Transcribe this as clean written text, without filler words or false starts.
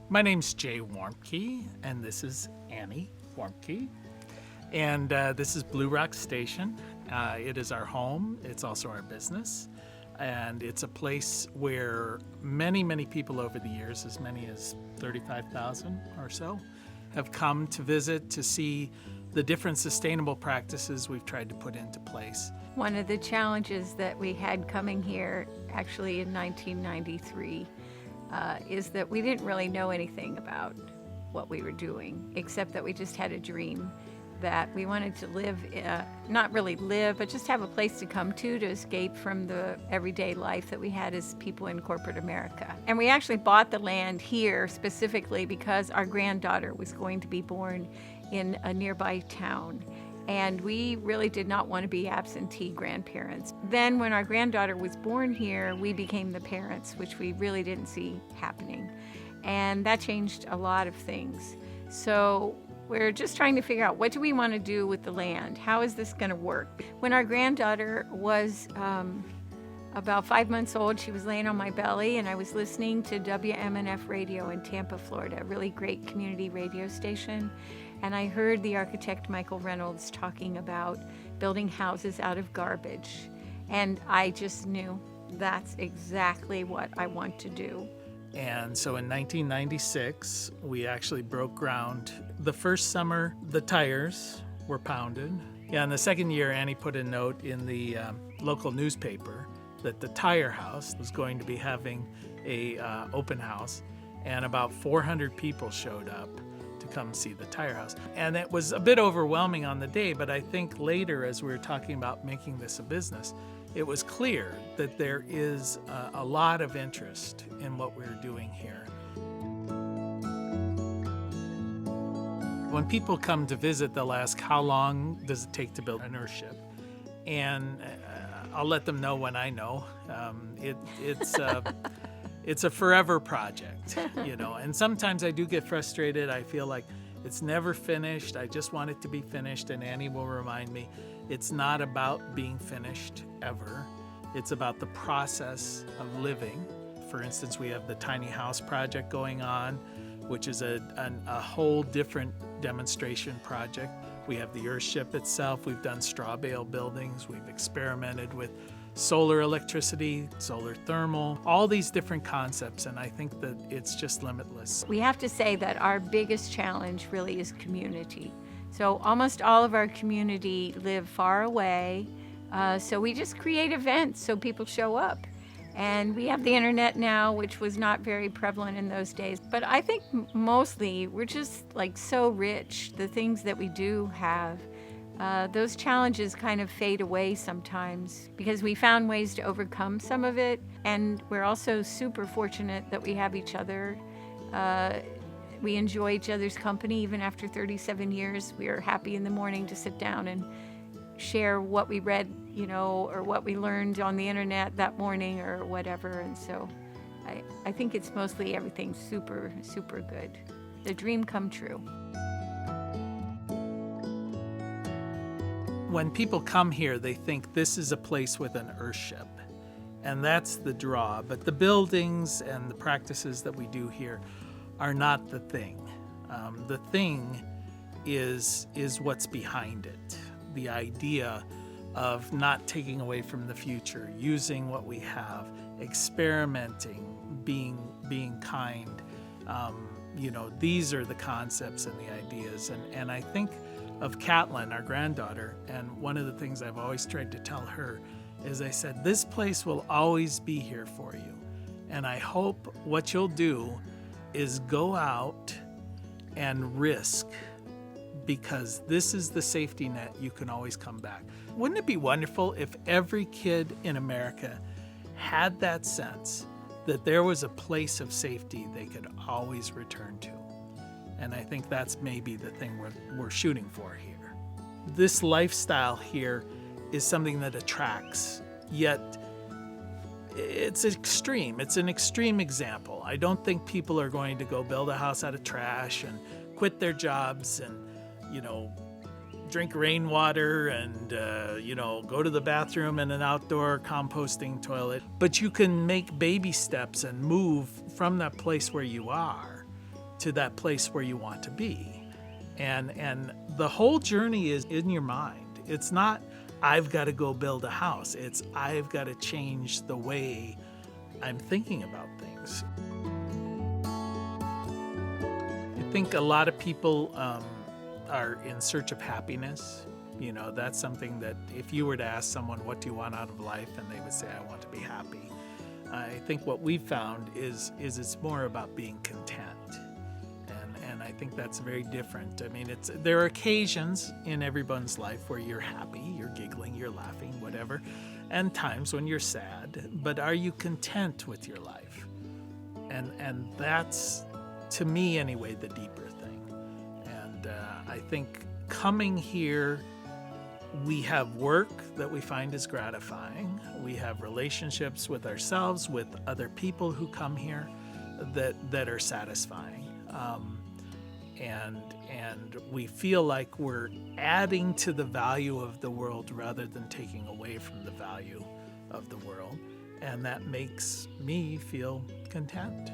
My name's Jay Warmke, and this is Annie Warmke. And this is Blue Rock Station. It is our home. It's also our business. And it's a place where many, many people over the years, as many as 35,000 or so, have come to visit to see the different sustainable practices we've tried to put into place. One of the challenges that we had coming here, actually in 1993, is that we didn't really know anything about what we were doing, except that we just had a dream that we wanted to live, not really live, but just have a place to come to escape from the everyday life that we had as people in corporate America. And we actually bought the land here specifically because our granddaughter was going to be born in a nearby town. And we really did not want to be absentee grandparents. Then when our granddaughter was born here, we became the parents, which we really didn't see happening. And that changed a lot of things. So we're just trying to figure out, what do we want to do with the land? How is this going to work? When our granddaughter was about 5 months old, she was laying on my belly, and I was listening to WMNF radio in Tampa, Florida, a really great community radio station. And I heard the architect Michael Reynolds talking about building houses out of garbage. And I just knew that's exactly what I want to do. And so in 1996, we actually broke ground. The first summer, the tires were pounded. Yeah, and the second year, Annie put a note in the local newspaper that the tire house was going to be having a open house, and about 400 people showed up to come see the tire house. And it was a bit overwhelming on the day, but I think later, as we were talking about making this a business, it was clear that there is a lot of interest in what we're doing here. When people come to visit, they'll ask, how long does it take to build an Earthship? And I'll let them know when I know. It's a forever project, you know. And sometimes I do get frustrated. I feel like it's never finished. I just want it to be finished. And Annie will remind me, it's not about being finished ever. It's about the process of living. For instance, we have the tiny house project going on, which is a whole different demonstration project. We have the Earthship itself. We've done straw bale buildings. We've experimented with solar electricity, solar thermal, all these different concepts, and I think that it's just limitless. We have to say that our biggest challenge really is community. So almost all of our community live far away, so we just create events so people show up. And we have the internet now, which was not very prevalent in those days. But I think mostly we're just like so rich, the things that we do have. Those challenges kind of fade away sometimes because we found ways to overcome some of it. And we're also super fortunate that we have each other. We enjoy each other's company even after 37 years. We are happy in the morning to sit down and share what we read, you know, or what we learned on the internet that morning or whatever. And so I think it's mostly everything super, super good. The dream come true. When people come here, they think this is a place with an Earthship, and that's the draw. But the buildings and the practices that we do here are not the thing. The thing is what's behind it. The idea of not taking away from the future, using what we have, experimenting, being kind. You know, these are the concepts and the ideas. And I think of Catelyn, our granddaughter, and one of the things I've always tried to tell her is I said, this place will always be here for you. And I hope what you'll do is go out and risk, because this is the safety net. You can always come back. Wouldn't it be wonderful if every kid in America had that sense that there was a place of safety they could always return to? And I think that's maybe the thing we're shooting for here. This lifestyle here is something that attracts, yet it's extreme. It's an extreme example. I don't think people are going to go build a house out of trash and quit their jobs and, you know, drink rainwater and, go to the bathroom in an outdoor composting toilet. But you can make baby steps and move from that place where you are to that place where you want to be. And the whole journey is in your mind. It's not, I've got to go build a house. It's, I've got to change the way I'm thinking about things. I think a lot of people are in search of happiness. You know, that's something that if you were to ask someone, what do you want out of life? And they would say, I want to be happy. I think what we've found is it's more about being content. And I think that's very different. I mean, there are occasions in everyone's life where you're happy, you're giggling, you're laughing, whatever, and times when you're sad. But are you content with your life? And that's, to me anyway, the deeper thing. And I think coming here, we have work that we find is gratifying. We have relationships with ourselves, with other people who come here that are satisfying. And we feel like we're adding to the value of the world rather than taking away from the value of the world. And that makes me feel content.